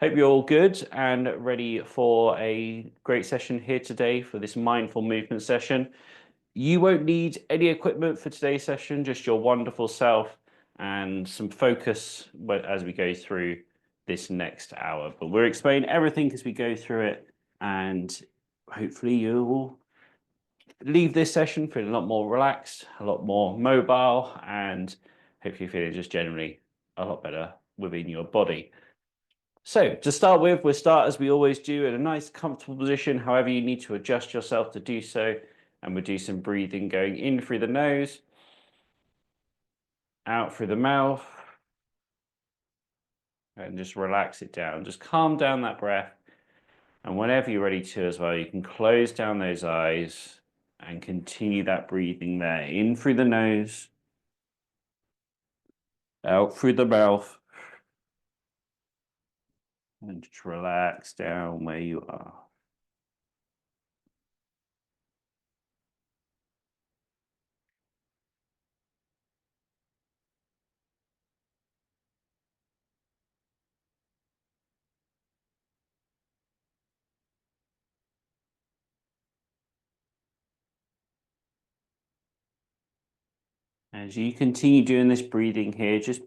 Hope you're all good and ready for a great session here today for this mindful movement session. You won't need any equipment for today's session, just your wonderful self and some focus as we go through this next hour. But we'll explain everything as we go through it, and hopefully you will leave this session feeling a lot more relaxed, a lot more mobile, and hopefully feeling just generally a lot better within your body. So to start with, we'll start as we always do in a nice comfortable position. However, you need to adjust yourself to do so. And we'll do some breathing going in through the nose, out through the mouth, and just relax it down. Just calm down that breath. And whenever you're ready to as well, you can close down those eyes and continue that breathing there. In through the nose, out through the mouth, and just relax down where you are. As you continue doing this breathing here, just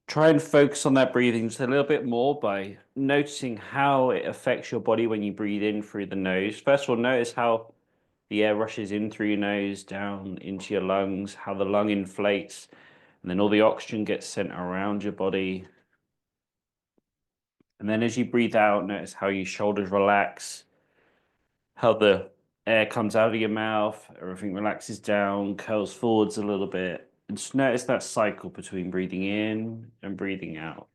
try and focus on that breathing just a little bit more by noticing how it affects your body when you breathe in through the nose. First of all, notice how the air rushes in through your nose, down into your lungs, how the lung inflates, and then all the oxygen gets sent around your body. And then as you breathe out, notice how your shoulders relax, how the air comes out of your mouth, everything relaxes down, curls forwards a little bit. And just notice that cycle between breathing in and breathing out.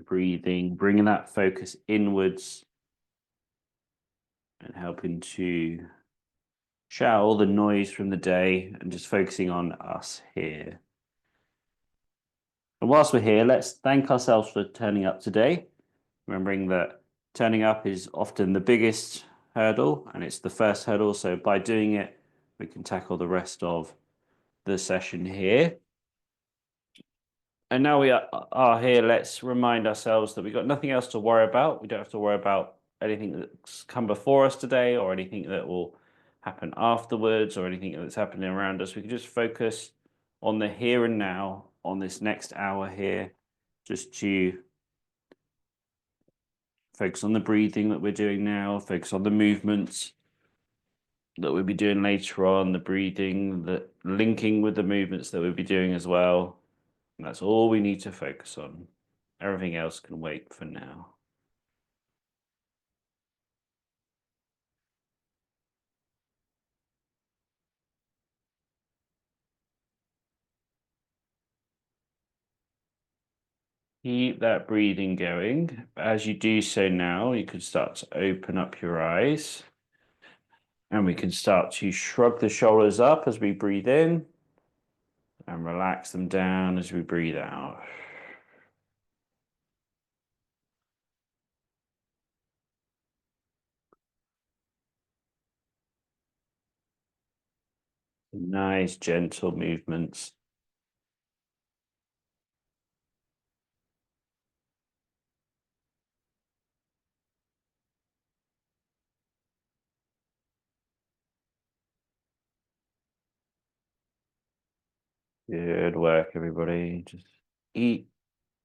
Breathing, bringing that focus inwards and helping to shut out all the noise from the day and just focusing on us here. And whilst we're here, let's thank ourselves for turning up today. Remembering that turning up is often the biggest hurdle and it's the first hurdle. So by doing it, we can tackle the rest of the session here. And now we are here, let's remind ourselves that we've got nothing else to worry about. We don't have to worry about anything that's come before us today or anything that will happen afterwards or anything that's happening around us. We can just focus on the here and now, on this next hour here, just to focus on the breathing that we're doing now, focus on the movements that we'll be doing later on, the breathing, the linking with the movements that we'll be doing as well. And that's all we need to focus on. Everything else can wait for now. Keep that breathing going. As you do so now, you can start to open up your eyes. And we can start to shrug the shoulders up as we breathe in and relax them down as we breathe out. Nice, gentle movements. Good work, everybody. Just eat,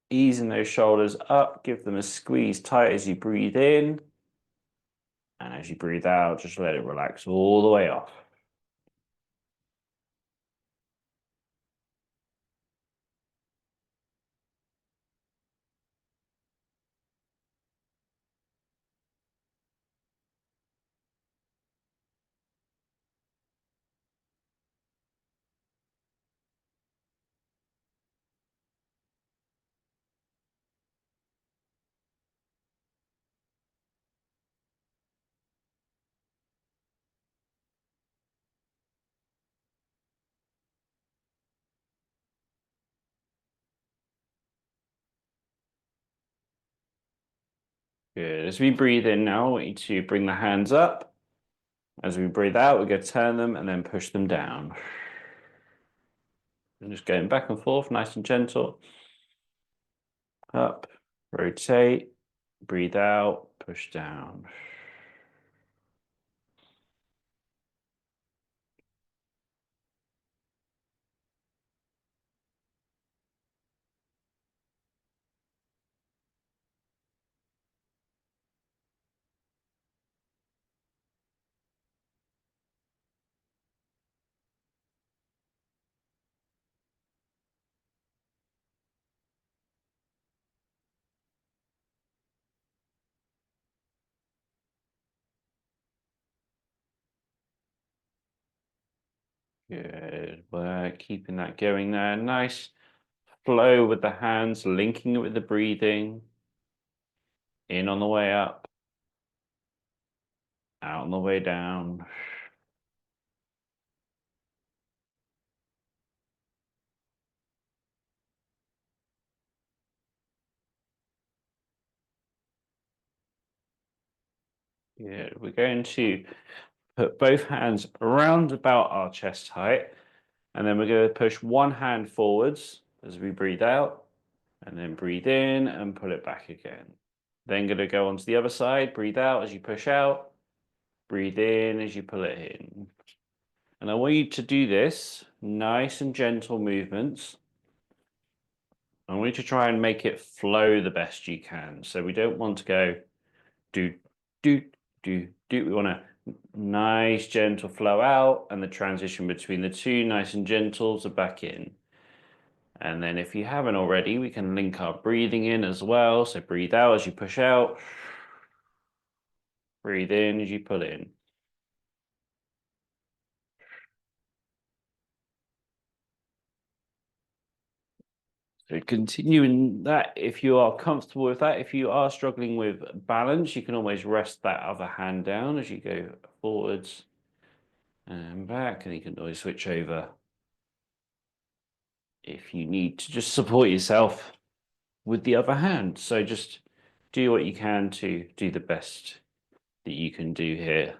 easing those shoulders up, give them a squeeze tight as you breathe in. And as you breathe out, just let it relax all the way off. Good. As we breathe in now, I want you to bring the hands up. As we breathe out, we're going to turn them and then push them down. And just going back and forth, nice and gentle. Up, rotate, breathe out, push down. Good work, keeping that going there. Nice flow with the hands, linking it with the breathing. In on the way up, out on the way down. Good. We're going to put both hands around about our chest height, and then we're going to push one hand forwards as we breathe out, and then breathe in and pull it back again. Then going to go on to the other side, breathe out as you push out, breathe in as you pull it in. And I want you to do this, nice and gentle movements. I want you to try and make it flow the best you can. So we don't want to go do, do, do. We want a nice gentle flow out and the transition between the two, nice and gentle to back in. And then if you haven't already, we can link our breathing in as well. So breathe out as you push out. Breathe in as you pull in. So continuing that, if you are comfortable with that, if you are struggling with balance, you can always rest that other hand down as you go forwards and back, and you can always switch over if you need to just support yourself with the other hand. So just do what you can to do the best that you can do here.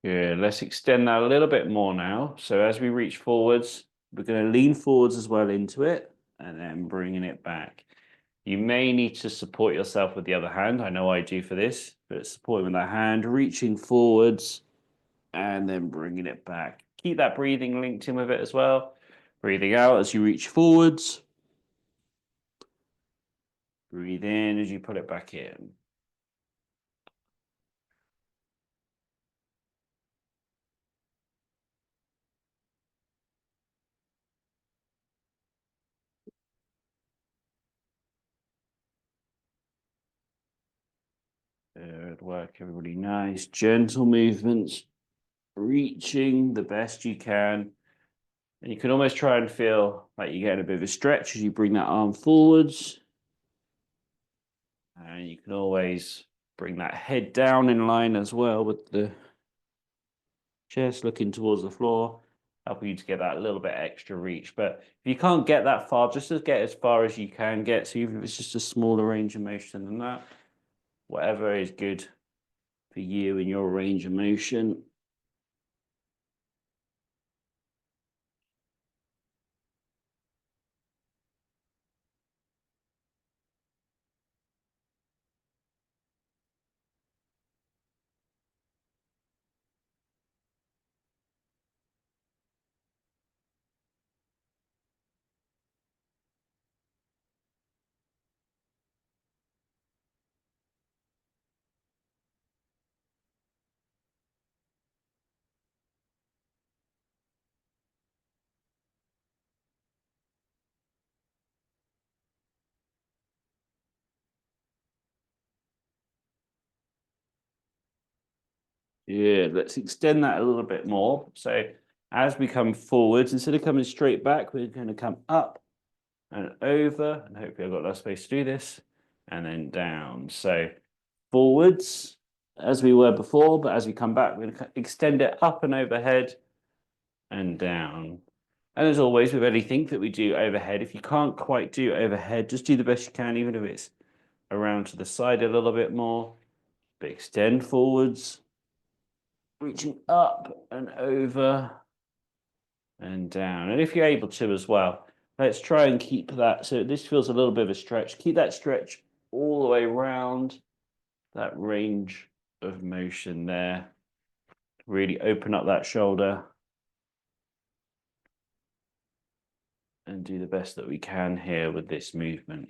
Good. Let's extend that a little bit more now. So as we reach forwards, we're going to lean forwards as well into it and then bringing it back. You may need to support yourself with the other hand. I know I do for this, but supporting with that hand, reaching forwards and then bringing it back. Keep that breathing linked in with it as well. Breathing out as you reach forwards. Breathe in as you put it back in. Good work, everybody. Nice, gentle movements. Reaching the best you can. And you can almost try and feel like you're getting a bit of a stretch as you bring that arm forwards. And you can always bring that head down in line as well with the chest looking towards the floor, helping you to get that little bit extra reach. But if you can't get that far, just to get as far as you can get. So even if it's just a smaller range of motion than that, whatever is good for you and your range of motion. Yeah, let's extend that a little bit more. So as we come forwards, instead of coming straight back, we're going to come up and over, and hopefully I've got enough space to do this, and then down. So forwards, as we were before, but as we come back, we're going to extend it up and overhead and down. And as always, with anything that we do overhead, if you can't quite do overhead, just do the best you can, even if it's around to the side a little bit more, but extend forwards, reaching up and over and down. And if you're able to as well, let's try and keep that. So this feels a little bit of a stretch. Keep that stretch all the way around that range of motion there. Really open up that shoulder and do the best that we can here with this movement.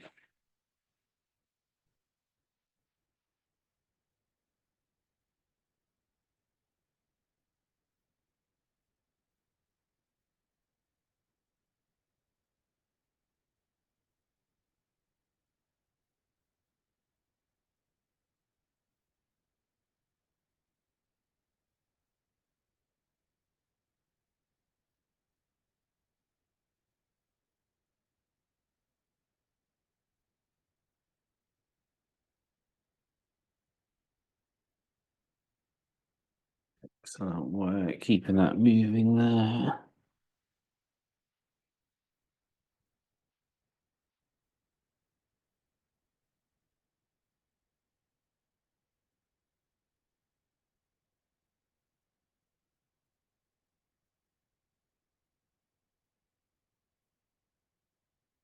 Excellent work, keeping that moving there.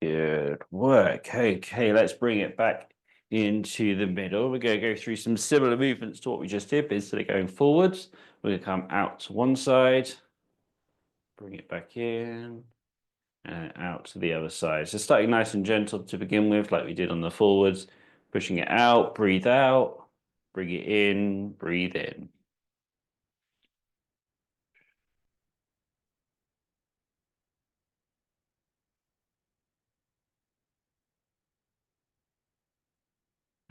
Good work. Okay, let's bring it back into the middle. We're going to go through some similar movements to what we just did, but instead of going forwards, we're going to come out to one side, bring it back in, and out to the other side. So starting nice and gentle to begin with, like we did on the forwards, pushing it out, breathe out, bring it in, breathe in.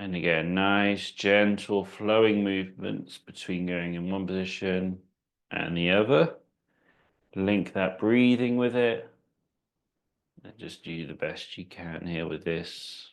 And again, nice, gentle, flowing movements between going in one position and the other. Link that breathing with it. And just do the best you can here with this.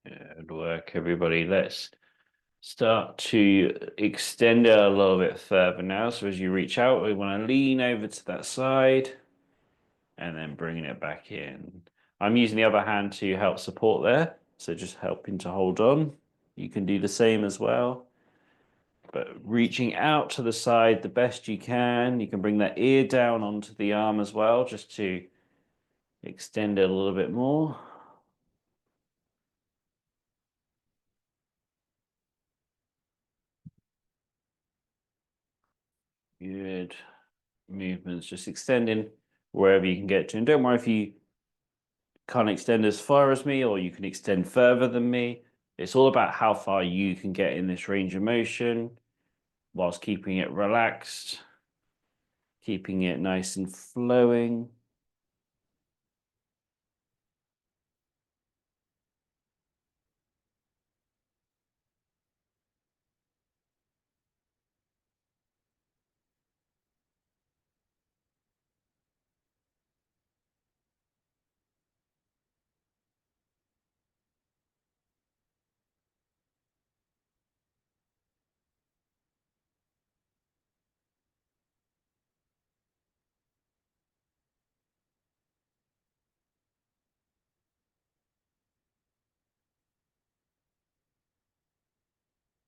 Good work, everybody. Let's start to extend it a little bit further now. So as you reach out, we want to lean over to that side and then bringing it back in. I'm using the other hand to help support there. So just helping to hold on. You can do the same as well. But reaching out to the side the best you can. You can bring that ear down onto the arm as well, just to extend it a little bit more. Good movements, just extending wherever you can get to. And don't worry if you can't extend as far as me or you can extend further than me. It's all about how far you can get in this range of motion whilst keeping it relaxed, keeping it nice and flowing.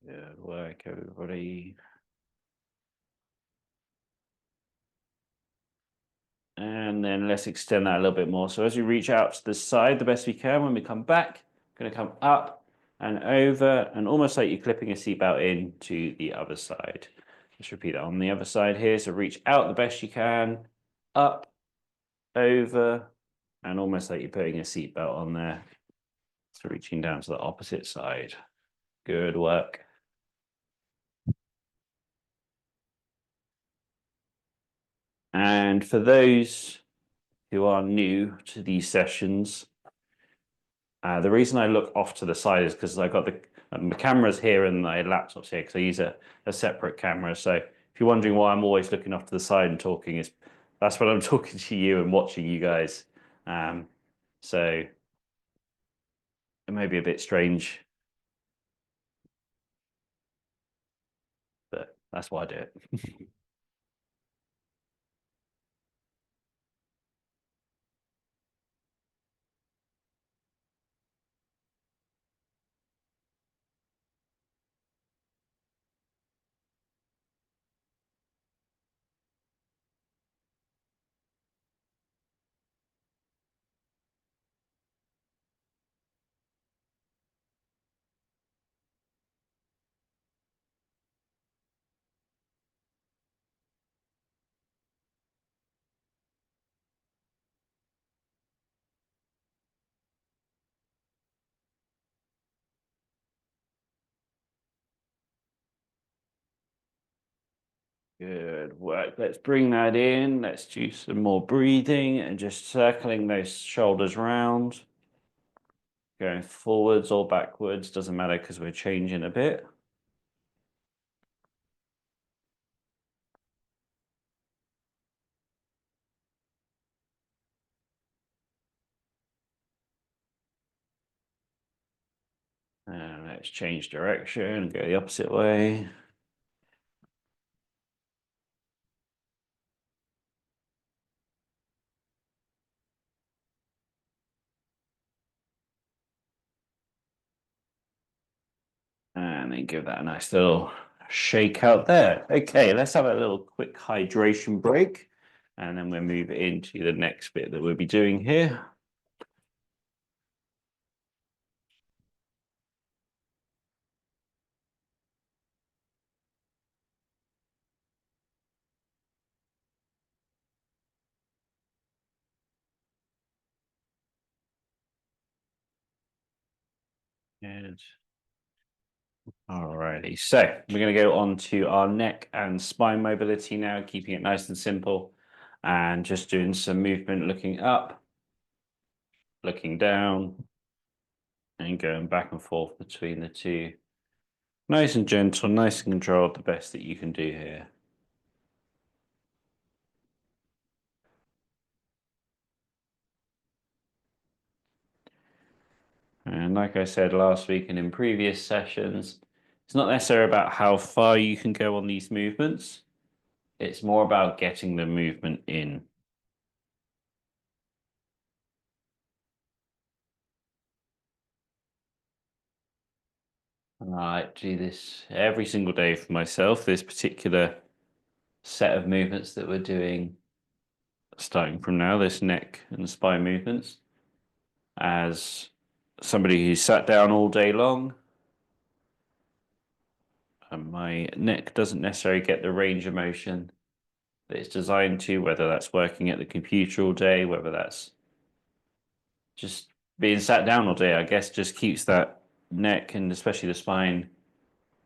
Good work, everybody. And then let's extend that a little bit more. So as we reach out to the side the best we can, when we come back, going to come up and over, and almost like you're clipping a seatbelt in to the other side. Let's repeat that on the other side here. So reach out the best you can, up, over, and almost like you're putting a seatbelt on there. So reaching down to the opposite side. Good work. And for those who are new to these sessions, the reason I look off to the side is because I've got the cameras here and my laptop's here because I use a separate camera. So if you're wondering why I'm always looking off to the side and talking, that's when I'm talking to you and watching you guys. So it may be a bit strange, but that's why I do it. Good work. Let's bring that in. Let's do some more breathing and just circling those shoulders round. Going forwards or backwards, doesn't matter because we're changing a bit. And let's change direction, go the opposite way. And then give that a nice little shake out there. Okay, let's have a little quick hydration break. And then we'll move into the next bit that we'll be doing here. Good. Alrighty, so we're going to go on to our neck and spine mobility now, keeping it nice and simple, and just doing some movement, looking up, looking down, and going back and forth between the two. Nice and gentle, nice and controlled, the best that you can do here. And like I said last week and in previous sessions, it's not necessarily about how far you can go on these movements. It's more about getting the movement in. I do this every single day for myself, this particular set of movements that we're doing, starting from now, this neck and spine movements. As somebody who sat down all day long, and my neck doesn't necessarily get the range of motion that it's designed to, whether that's working at the computer all day, whether that's just being sat down all day, I guess just keeps that neck and especially the spine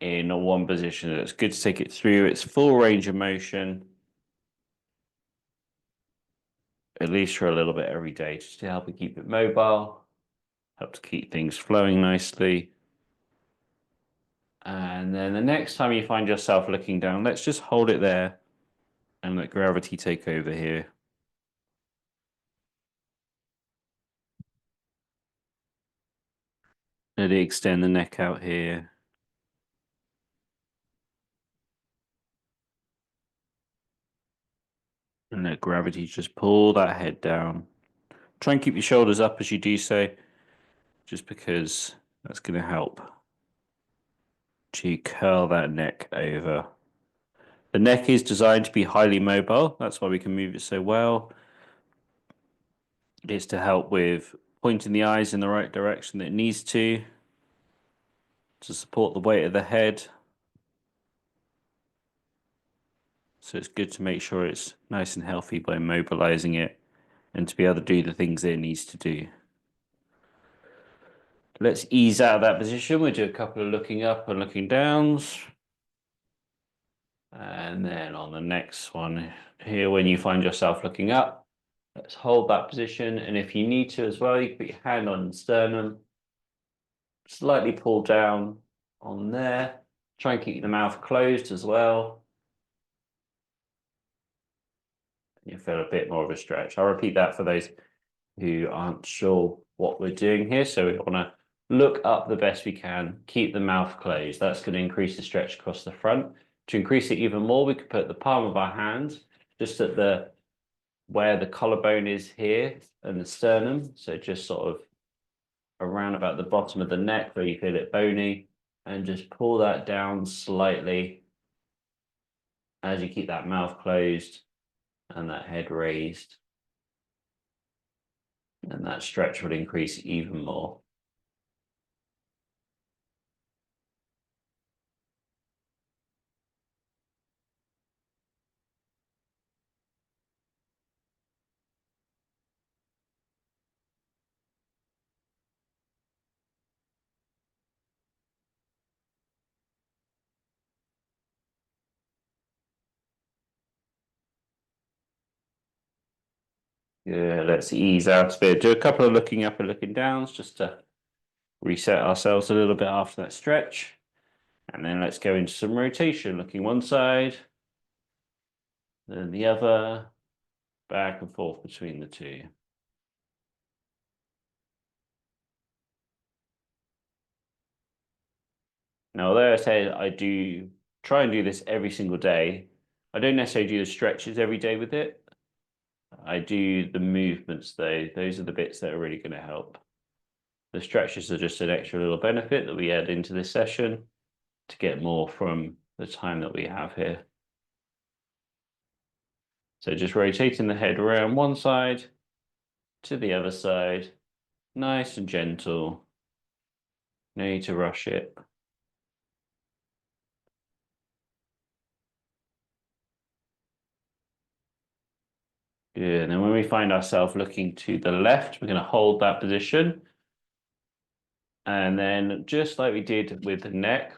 in a one position. It's good to take it through its full range of motion, at least for a little bit every day, just to help it keep it mobile, help to keep things flowing nicely. And then the next time you find yourself looking down, let's just hold it there and let gravity take over here. Let it extend the neck out here. And let gravity just pull that head down. Try and keep your shoulders up as you do so, just because that's going to help to curl that neck over. The neck is designed to be highly mobile. That's why we can move it so well. is to help with pointing the eyes in the right direction that it needs to support the weight of the head. So it's good to make sure it's nice and healthy by mobilizing it and to be able to do the things that it needs to do. Let's ease out of that position. We'll do a couple of looking up and looking downs. And then on the next one here, when you find yourself looking up, let's hold that position. And if you need to as well, you can put your hand on the sternum, slightly pull down on there. Try and keep the mouth closed as well. You feel a bit more of a stretch. I'll repeat that for those who aren't sure what we're doing here. So we want to look up the best we can, keep the mouth closed. That's going to increase the stretch across the front. To increase it even more, we could put the palm of our hand just at the where the collarbone is here and the sternum. So just sort of around about the bottom of the neck where you feel it bony, and just pull that down slightly as you keep that mouth closed and that head raised. And that stretch would increase even more. Yeah, let's ease out a bit. Do a couple of looking up and looking downs just to reset ourselves a little bit after that stretch. And then let's go into some rotation, looking one side, then the other, back and forth between the two. Now, although I say I do try and do this every single day, I don't necessarily do the stretches every day with it. I do the movements though. Those are the bits that are really going to help. The stretches are just an extra little benefit that we add into this session to get more from the time that we have here. So just rotating the head around one side to the other side, nice and gentle. No need to rush it. Good. And then when we find ourselves looking to the left, we're going to hold that position. And then just like we did with the neck,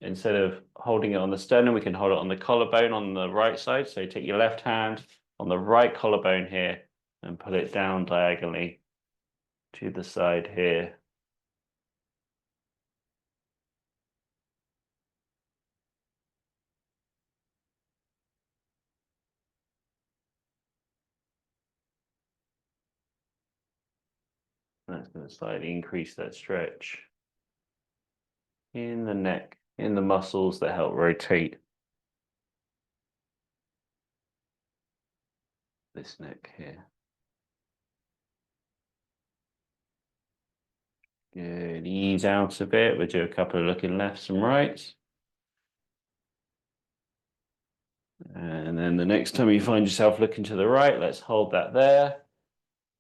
instead of holding it on the sternum, we can hold it on the collarbone on the right side. So take your left hand on the right collarbone here and pull it down diagonally to the side here. That's going to slightly increase that stretch in the neck, in the muscles that help rotate this neck here. Good. Ease out a bit. We'll do a couple of looking lefts and rights. And then the next time you find yourself looking to the right, let's hold that there.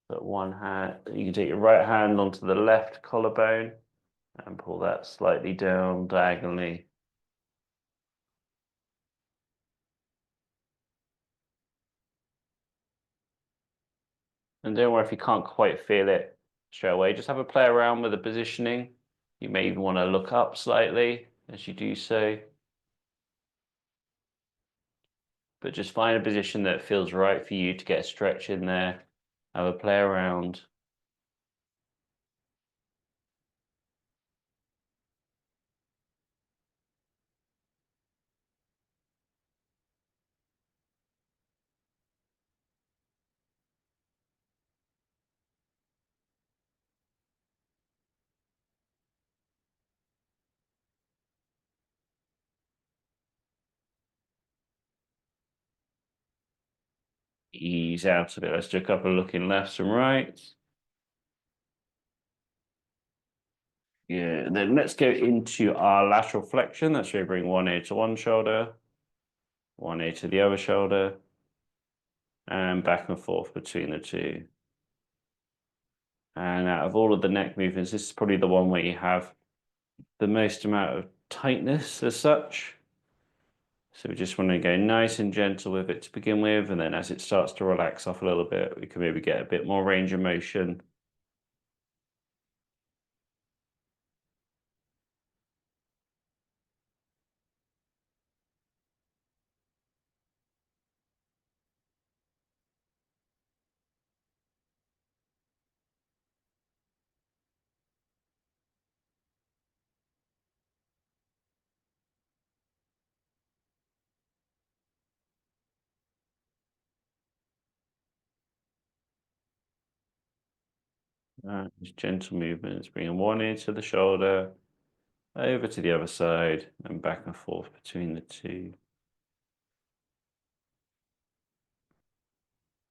Put one hand, you can take your right hand onto the left collarbone and pull that slightly down diagonally. And don't worry if you can't quite feel it straight away. Just have a play around with the positioning. You may even want to look up slightly as you do so. But just find a position that feels right for you to get a stretch in there. Have a play around. Ease out a bit. Let's do a couple of looking lefts and rights. Yeah, and then let's go into our lateral flexion. That's where we bring one ear to one shoulder, one ear to the other shoulder, and back and forth between the two. And out of all of the neck movements, this is probably the one where you have the most amount of tightness as such. So we just want to go nice and gentle with it to begin with, and then as it starts to relax off a little bit, we can maybe get a bit more range of motion. Just gentle movements, bringing one ear to the shoulder, over to the other side, and back and forth between the two.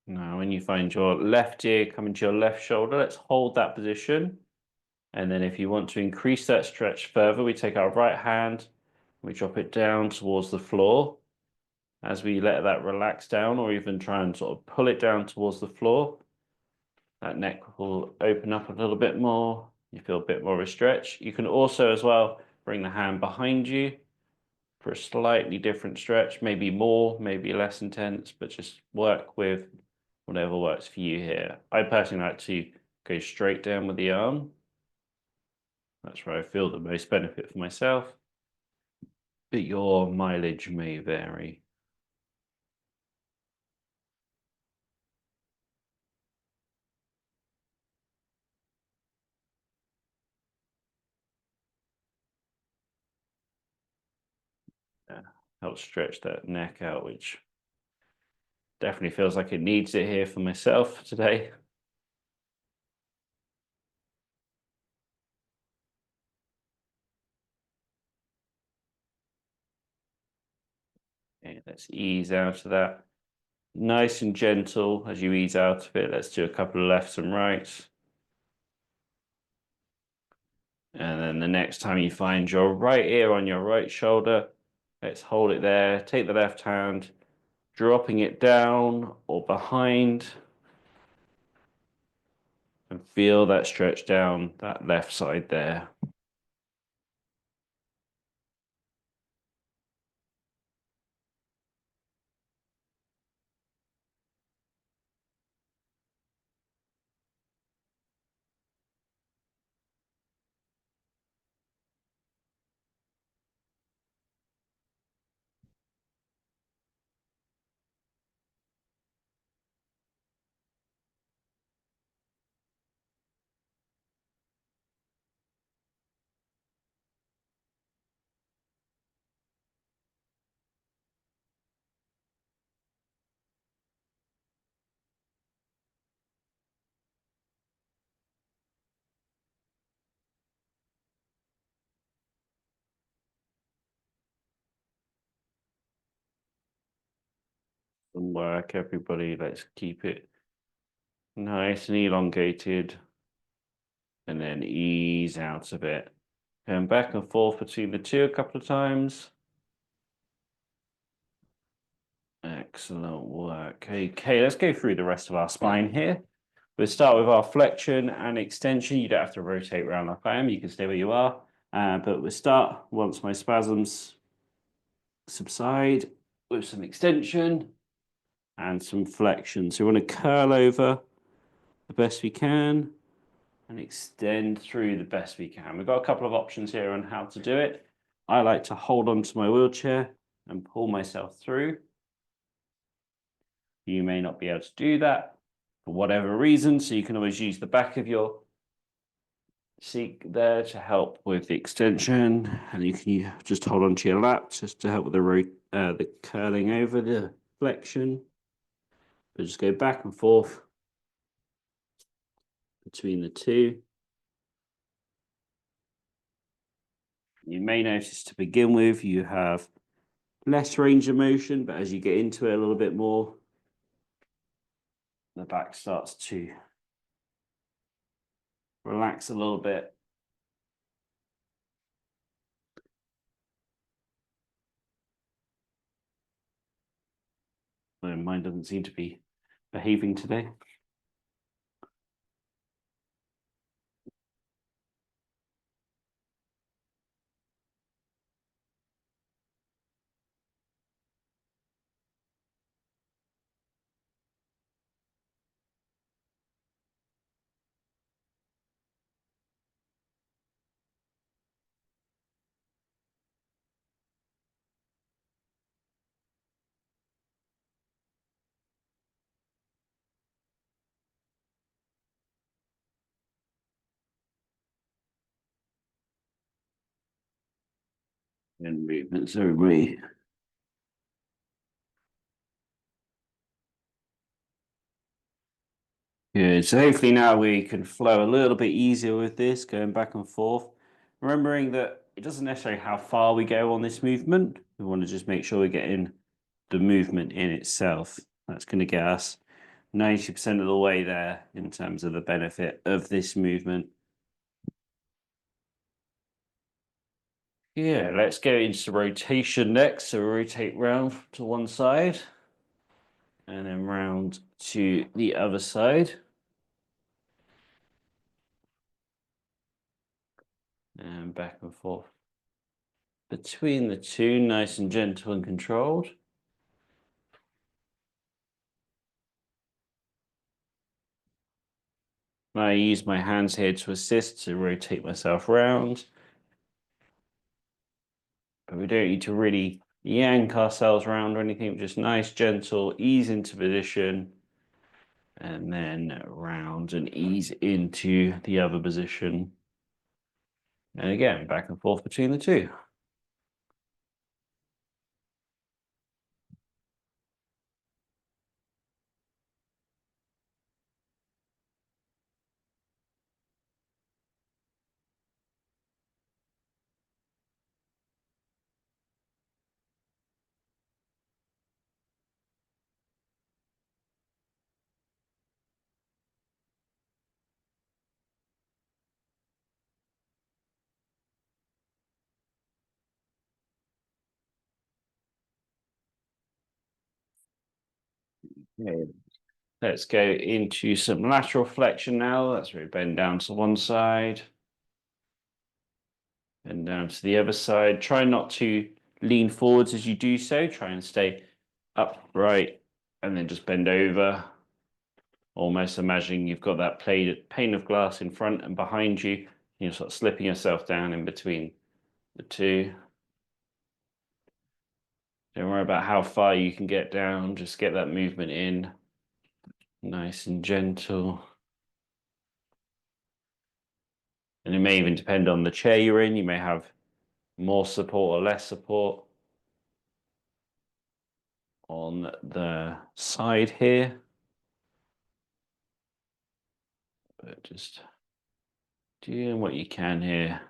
Now, when you find your left ear coming to your left shoulder, let's hold that position. And then if you want to increase that stretch further, we take our right hand, we drop it down towards the floor. As we let that relax down, or even try and sort of pull it down towards the floor, that neck will open up a little bit more. You feel a bit more of a stretch. You can also as well bring the hand behind you for a slightly different stretch, maybe more, maybe less intense, but just work with whatever works for you here. I personally like to go straight down with the arm. That's where I feel the most benefit for myself, but your mileage may vary. Yeah, help stretch that neck out, which definitely feels like it needs it here for myself today. Okay, let's ease out of that. Nice and gentle as you ease out of it. Let's do a couple of lefts and rights. And then the next time you find your right ear on your right shoulder, let's hold it there. Take the left hand, dropping it down or behind, and feel that stretch down that left side there. And work, everybody. Let's keep it nice and elongated, and then ease out of it. Going back and forth between the two a couple of times. Excellent work. Okay, let's go through the rest of our spine here. We'll start with our flexion and extension. You don't have to rotate around like I am. You can stay where you are. But we'll start once my spasms subside with some extension and some flexion. So we want to curl over the best we can and extend through the best we can. We've got a couple of options here on how to do it. I like to hold onto my wheelchair and pull myself through. You may not be able to do that for whatever reason, so you can always use the back of your seat there to help with the extension, and you can just hold onto your lap just to help with the curling over the flexion. But just go back and forth between the two. You may notice to begin with you have less range of motion, but as you get into it a little bit more, the back starts to relax a little bit. My mind doesn't seem to be behaving today. And movements, everybody. Good. So hopefully now we can flow a little bit easier with this, going back and forth. Remembering that it doesn't necessarily how far we go on this movement. We want to just make sure we're getting the movement in itself. That's going to get us 90% of the way there in terms of the benefit of this movement. Yeah, let's go into rotation next. So rotate round to one side and then round to the other side. And back and forth between the two, nice and gentle and controlled. I use my hands here to assist to rotate myself around. But we don't need to really yank ourselves around or anything, just nice, gentle, ease into position. And then round and ease into the other position. And again, back and forth between the two. Okay. Let's go into some lateral flexion now. That's where we bend down to one side. Bend down to the other side. Try not to lean forwards as you do so. Try and stay upright and then just bend over. Almost imagining you've got that pane of glass in front and behind you. You're sort of slipping yourself down in between the two. Don't worry about how far you can get down. Just get that movement in. Nice and gentle. And it may even depend on the chair you're in. You may have more support or less support on the side here. But just doing what you can here.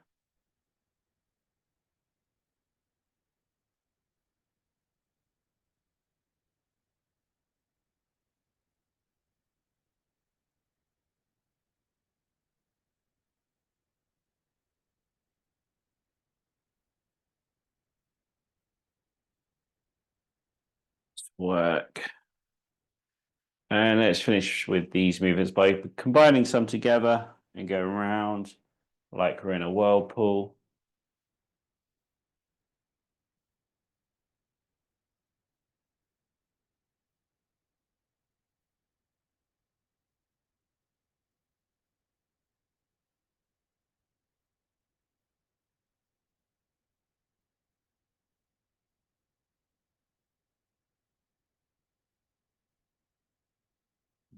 Work. And let's finish with these movements by combining some together and go around like we're in a whirlpool.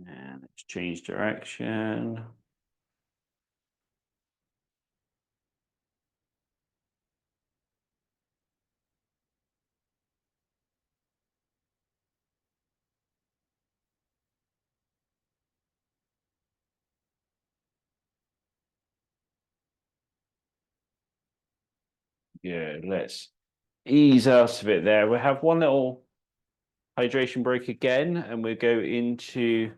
And let's change direction. Good. Let's ease out of it there. We'll have one little hydration break again, and we'll go into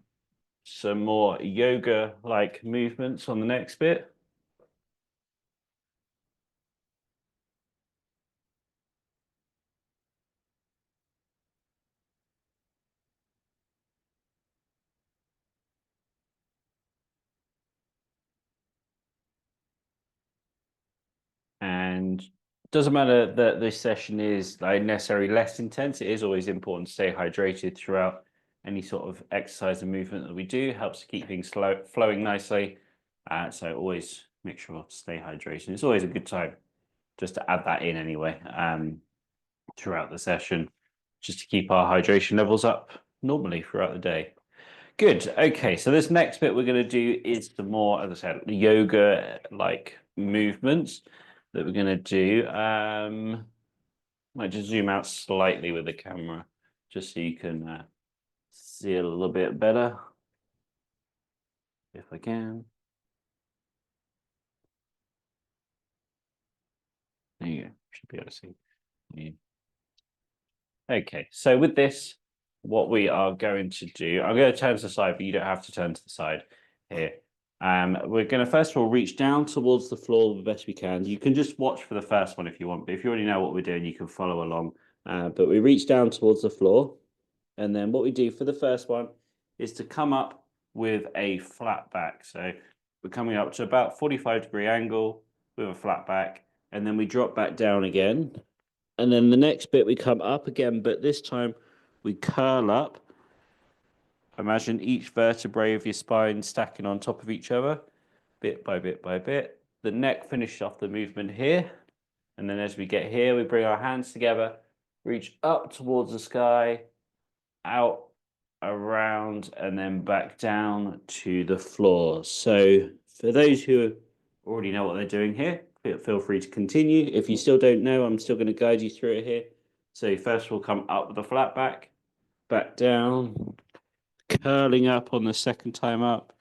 some more yoga-like movements on the next bit. And doesn't matter that this session is like necessarily less intense. It is always important to stay hydrated throughout any sort of exercise and movement that we do. Helps to keep things flowing nicely. So always make sure to stay hydrated. It's always a good time just to add that in anyway throughout the session, just to keep our hydration levels up normally throughout the day. Good. Okay, so this next bit we're going to do is the more, as I said, yoga like movements that we're going to do. Might just zoom out slightly with the camera, just so you can see it a little bit better, if I can. There you go. Should be able to see. Yeah. Okay, so with this, what we are going to do, I'm going to turn to the side, but you don't have to turn to the side here. We're going to first of all reach down towards the floor the best we can. You can just watch for the first one if you want, but if you already know what we're doing, you can follow along. But we reach down towards the floor, and then what we do for the first one is to come up with a flat back. So we're coming up to about 45-degree angle with a flat back, and then we drop back down again. And then the next bit we come up again, but this time we curl up. Imagine each vertebrae of your spine stacking on top of each other, bit by bit by bit. The neck finishes off the movement here. And then as we get here, we bring our hands together, reach up towards the sky, out, around, and then back down to the floor. So for those who already know what they're doing here, feel free to continue. If you still don't know, I'm still going to guide you through it here. So first we'll come up with a flat back down, curling up on the second time up.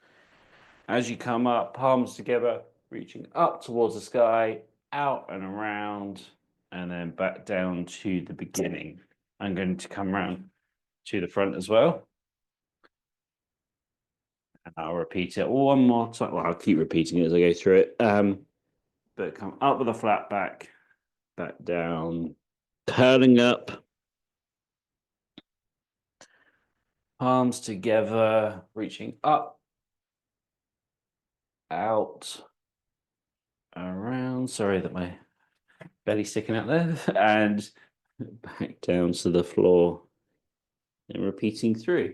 As you come up, palms together, reaching up towards the sky, out and around, and then back down to the beginning. I'm going to come around to the front as well. And I'll repeat it one more time. Well, I'll keep repeating it as I go through it. But come up with a flat back down, curling up, palms together, reaching up, out, around. Sorry that my belly's sticking out there. And back down to the floor. And repeating through.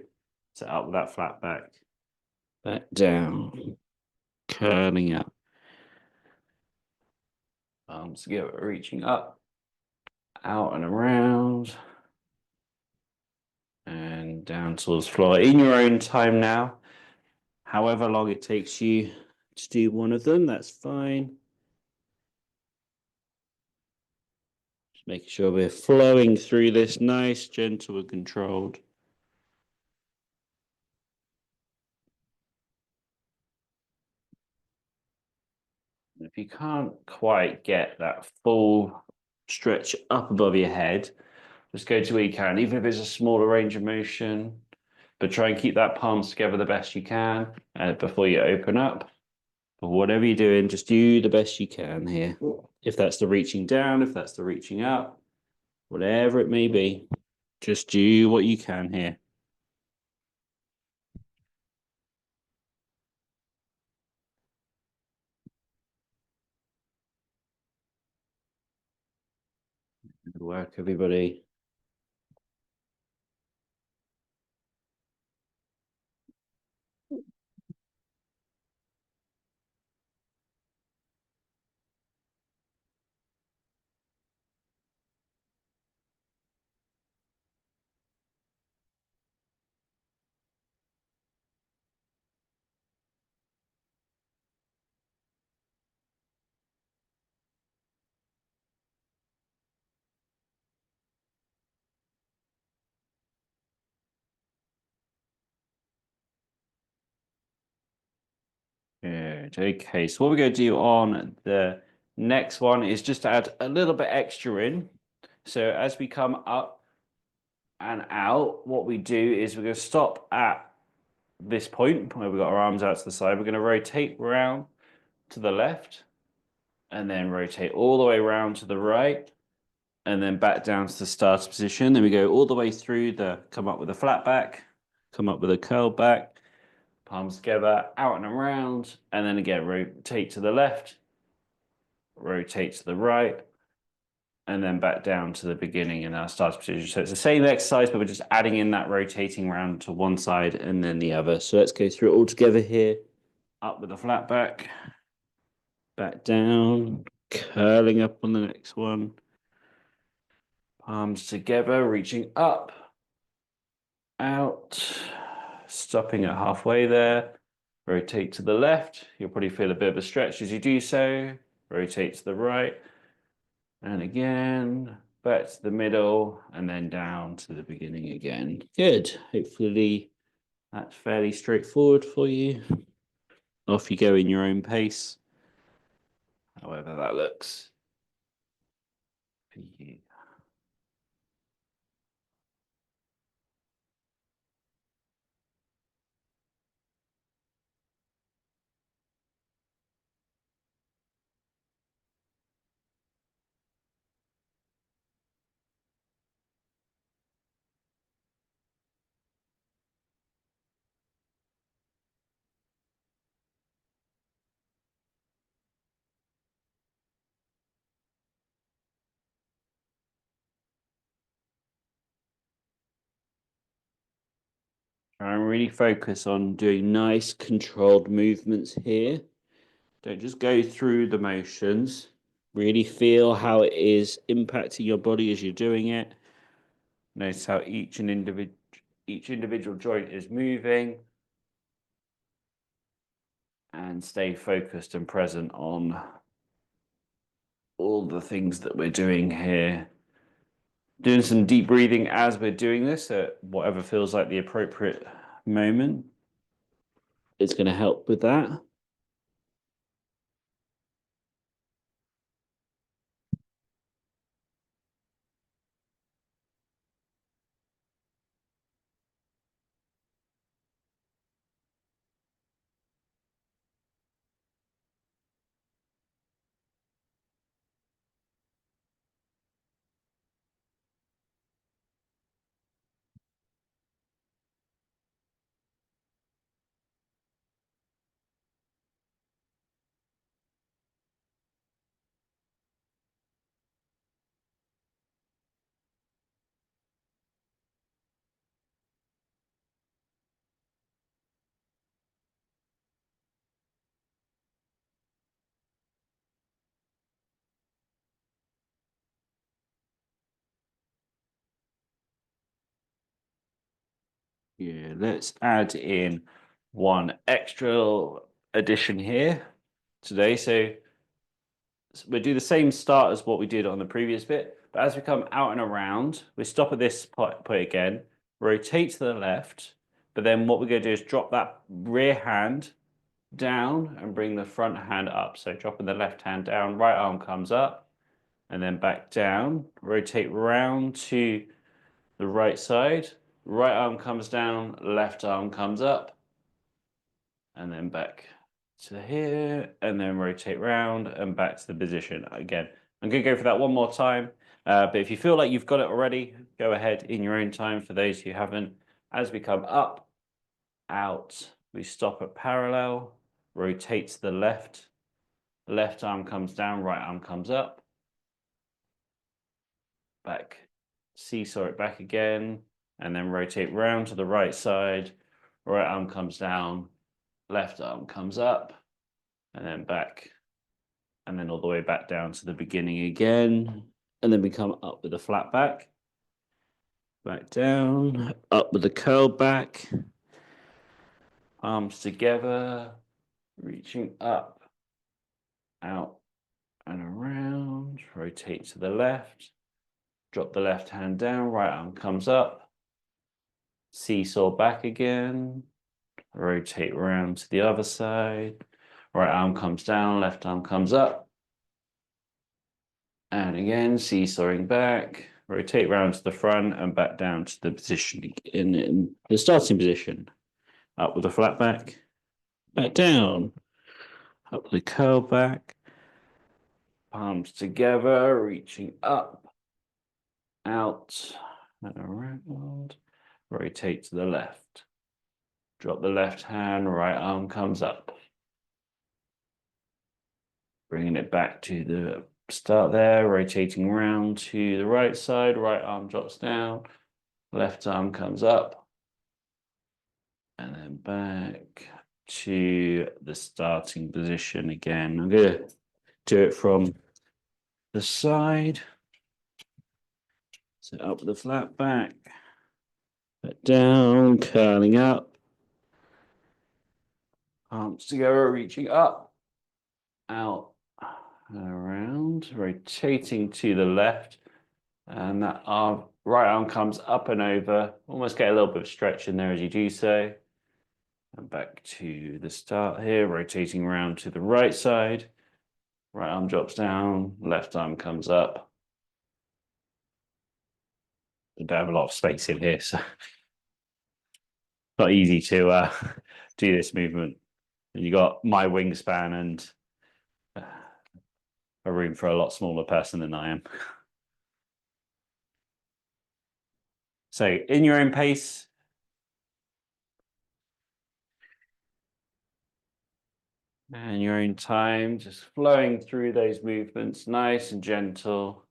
So up with that flat back down, curling up. Arms together, reaching up, out and around, and down towards the floor. In your own time now, however long it takes you to do one of them, that's fine. Just making sure we're flowing through this nice, gentle and controlled. If you can't quite get that full stretch up above your head, just go to where you can, even if it's a smaller range of motion, but try and keep that palms together the best you can before you open up. But whatever you're doing, just do the best you can here. If that's the reaching down, if that's the reaching up, whatever it may be, just do what you can here. Good work, everybody. Good. Okay, so what we're going to do on the next one is just add a little bit extra in. So as we come up and out, what we do is we're going to stop at this point where we've got our arms out to the side. We're going to rotate round to the left and then rotate all the way around to the right and then back down to the starter position. Then we go all the way through come up with a flat back, come up with a curl back, palms together, out and around, and then again, rotate to the left, rotate to the right, and then back down to the beginning in our starter position. So it's the same exercise, but we're just adding in that rotating round to one side and then the other. So let's go through it all together here. Up with a flat back down, curling up on the next one. Palms together, reaching up, out, stopping at halfway there. Rotate to the left. You'll probably feel a bit of a stretch as you do so. Rotate to the right. And again, back to the middle, and then down to the beginning again. Good. Hopefully that's fairly straightforward for you. Off you go in your own pace, however that looks for you. Try and really focus on doing nice controlled movements here. Don't just go through the motions. Really feel how it is impacting your body as you're doing it. Notice how each individual joint is moving. And stay focused and present on all the things that we're doing here. Doing some deep breathing as we're doing this at whatever feels like the appropriate moment. It's going to help with that. Yeah, let's add in one extra addition here today. So we'll do the same start as what we did on the previous bit, but as we come out and around, we stop at this point again, rotate to the left, but then what we're going to do is drop that rear hand down and bring the front hand up. So dropping the left hand down, right arm comes up, and then back down, rotate round to the right side, right arm comes down, left arm comes up, and then back to here, and then rotate round and back to the position again. I'm going to go for that one more time, but if you feel like you've got it already, go ahead in your own time. For those who haven't, as we come up, out, we stop at parallel, rotate to the left, left arm comes down, right arm comes up, back, seesaw it back again, and then rotate round to the right side, right arm comes down, left arm comes up, and then back, and then all the way back down to the beginning again, and then we come up with a flat back, back down, up with the curl back, arms together, reaching up, out and around, rotate to the left, drop the left hand down, right arm comes up, seesaw back again, rotate around to the other side, right arm comes down, left arm comes up, and again, seesawing back, rotate round to the front and back down to the position in the starting position. Up with the flat back down, up with the curl back, palms together, reaching up, out and around, rotate to the left. Drop the left hand, right arm comes up. Bringing it back to the start there, rotating around to the right side, right arm drops down, left arm comes up, and then back to the starting position again. I'm going to do it from the side. So up with the flat back down, curling up, arms together, reaching up, out, and around, rotating to the left, And that arm, right arm comes up and over. Almost get a little bit of stretch in there as you do so. And back to the start here, rotating around to the right side. Right arm drops down, left arm comes up. I don't have a lot of space in here, so not easy to do this movement. And you got my wingspan and a room for a lot smaller person than I am. So in your own pace, and your own time, just flowing through those movements, nice and gentle.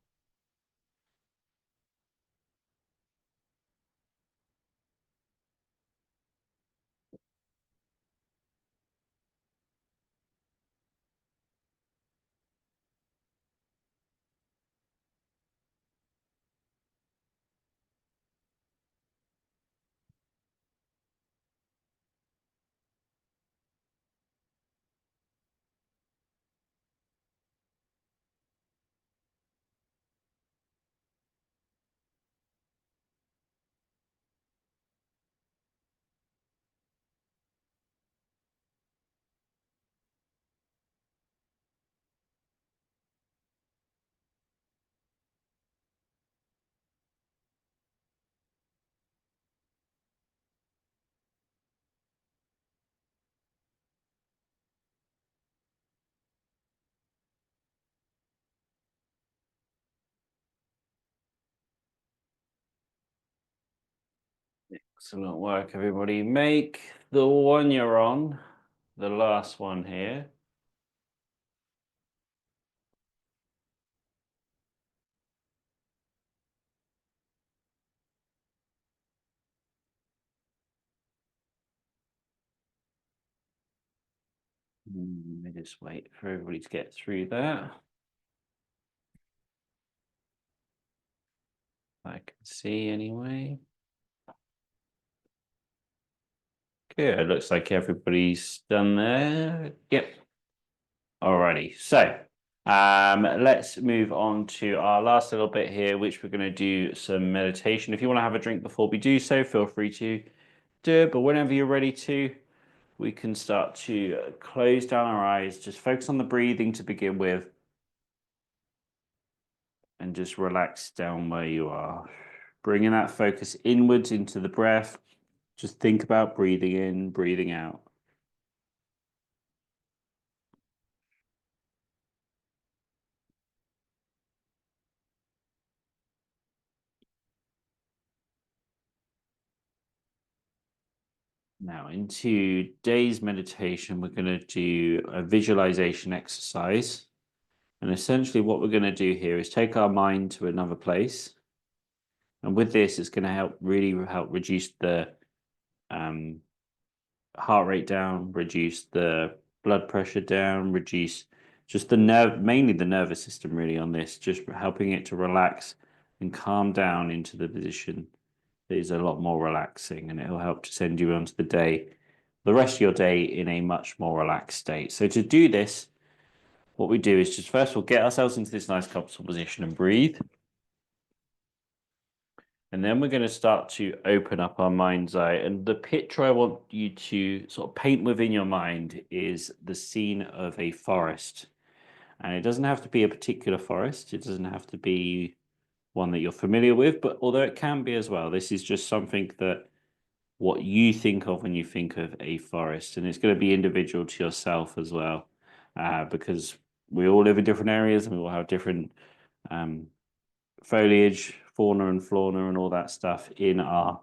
Excellent work, everybody. Make the one you're on, the last one here. Let me just wait for everybody to get through that. I can see anyway. Good. Looks like everybody's done there. Yep. Alrighty. So let's move on to our last little bit here, which we're going to do some meditation. If you want to have a drink before we do so, feel free to do it. But whenever you're ready to, we can start to close down our eyes, just focus on the breathing to begin with, and just relax down where you are. Bringing that focus inwards into the breath. Just think about breathing in, breathing out. Now, in today's meditation, we're going to do a visualization exercise. And essentially, what we're going to do here is take our mind to another place. And with this, it's going to really help reduce the heart rate down, reduce the blood pressure down, reduce just the mainly the nervous system really on this, just helping it to relax and calm down into the position that is a lot more relaxing, and it'll help to send you onto the rest of your day in a much more relaxed state. So to do this, what we do is just first we'll get ourselves into this nice comfortable position and breathe. And then we're going to start to open up our mind's eye. And the picture I want you to sort of paint within your mind is the scene of a forest. And it doesn't have to be a particular forest. It doesn't have to be one that you're familiar with, but although it can be as well, this is just something that what you think of when you think of a forest. And it's going to be individual to yourself as well, because we all live in different areas and we all have different foliage, fauna and flora and all that stuff in our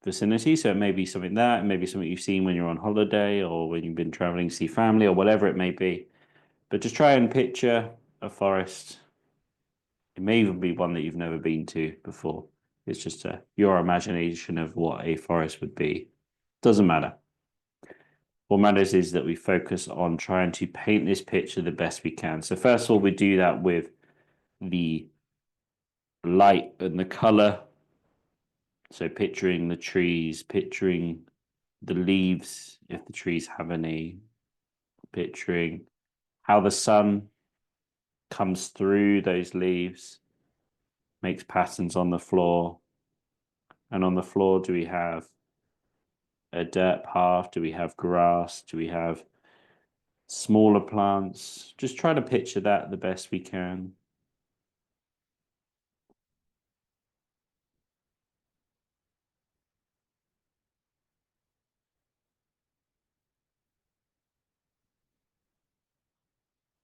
vicinity. So it may be something that, it may be something you've seen when you're on holiday or when you've been traveling to see family or whatever it may be. But just try and picture a forest. It may even be one that you've never been to before. It's just your imagination of what a forest would be. Doesn't matter. What matters is that we focus on trying to paint this picture the best we can. So first of all, we do that with the light and the color. So picturing the trees, picturing the leaves, if the trees have any, picturing how the sun comes through those leaves, makes patterns on the floor. And on the floor, do we have a dirt path? Do we have grass? Do we have smaller plants? Just try to picture that the best we can.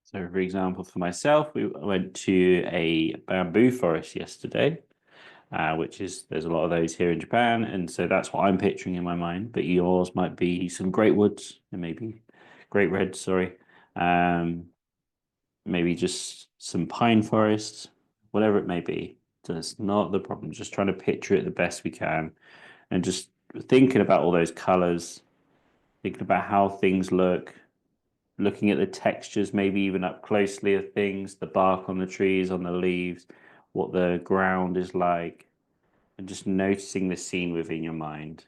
So, for example, for myself, we went to a bamboo forest yesterday, which is there's a lot of those here in Japan, and so that's what I'm picturing in my mind. But yours might be some great woods, and maybe great reds, sorry, um, maybe just some pine forests, whatever it may be. That's not the problem. Just trying to picture it the best we can, and just thinking about all those colors, thinking about how things look, looking at the textures, maybe even up closely of things, the bark on the trees, on the leaves, what the ground is like, and just noticing the scene within your mind.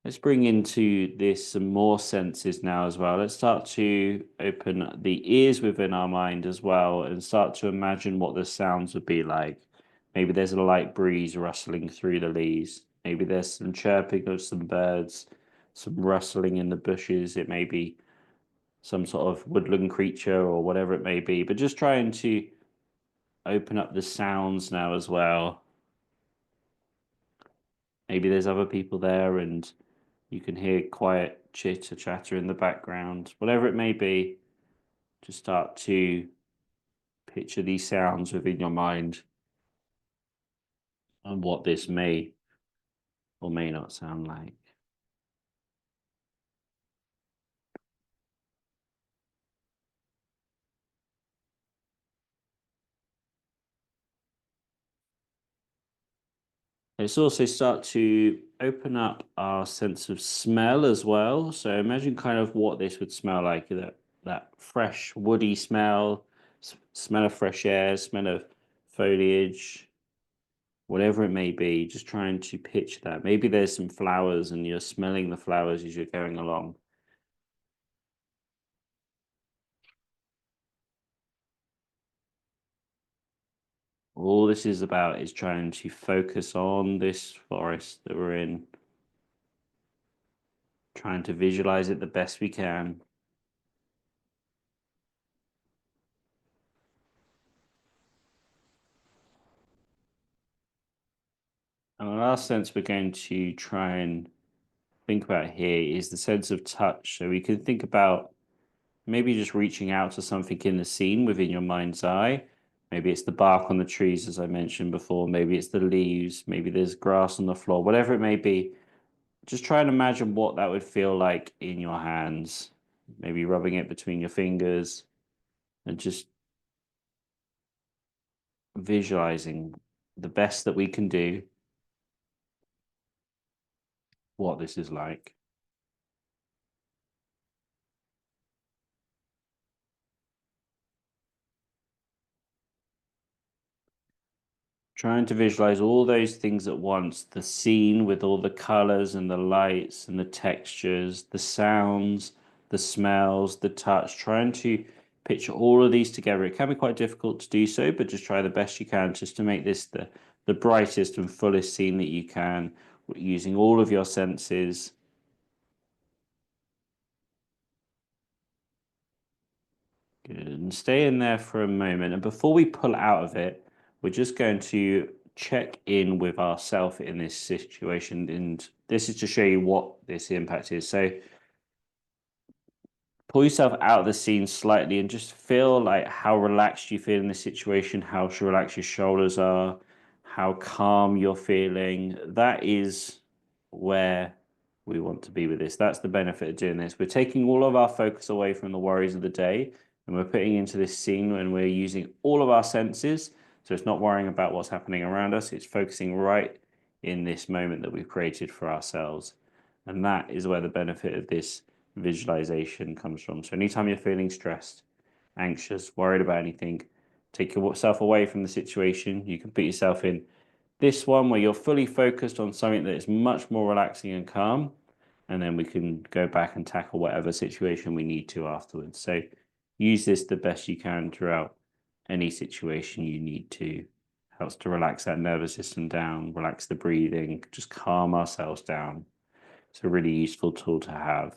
Let's bring into this some more senses now as well. Let's start to open the ears within our mind as well and start to imagine what the sounds would be like. Maybe there's a light breeze rustling through the leaves. Maybe there's some chirping of some birds, some rustling in the bushes. It may be some sort of woodland creature or whatever it may be, but just trying to open up the sounds now as well. Maybe there's other people there and you can hear quiet chitter chatter in the background, whatever it may be. Just start to picture these sounds within your mind and what this may or may not sound like. Let's also start to open up our sense of smell as well. So imagine kind of what this would smell like, that fresh woody smell, smell of fresh air, smell of foliage, whatever it may be, just trying to picture that. Maybe there's some flowers and you're smelling the flowers as you're going along. All this is about is trying to focus on this forest that we're in, trying to visualize it the best we can. And the last sense we're going to try and think about here is the sense of touch. So we can think about maybe just reaching out to something in the scene within your mind's eye. Maybe it's the bark on the trees, as I mentioned before. Maybe it's the leaves. Maybe there's grass on the floor, whatever it may be. Just try and imagine what that would feel like in your hands. Maybe rubbing it between your fingers and just visualizing the best that we can do what this is like. Trying to visualize all those things at once, the scene with all the colors and the lights and the textures, the sounds, the smells, the touch, trying to picture all of these together. It can be quite difficult to do so, but just try the best you can just to make this the brightest and fullest scene that you can using all of your senses. Good. And stay in there for a moment. And before we pull out of it, we're just going to check in with ourselves in this situation. And this is to show you what this impact is. So pull yourself out of the scene slightly and just feel like how relaxed you feel in this situation, how relaxed your shoulders are, how calm you're feeling. That is where we want to be with this. That's the benefit of doing this. We're taking all of our focus away from the worries of the day and we're putting into this scene when we're using all of our senses. So it's not worrying about what's happening around us. It's focusing right in this moment that we've created for ourselves. And that is where the benefit of this visualization comes from. So anytime you're feeling stressed, anxious, worried about anything, take yourself away from the situation. You can put yourself in this one where you're fully focused on something that is much more relaxing and calm, and then we can go back and tackle whatever situation we need to afterwards. So use this the best you can throughout any situation you need to. Helps to relax that nervous system down, relax the breathing, just calm ourselves down. It's a really useful tool to have.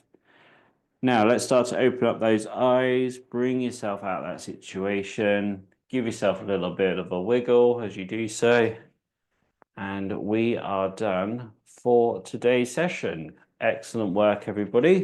Now let's start to open up those eyes, bring yourself out of that situation, give yourself a little bit of a wiggle as you do so. And we are done for today's session. Excellent work, everybody.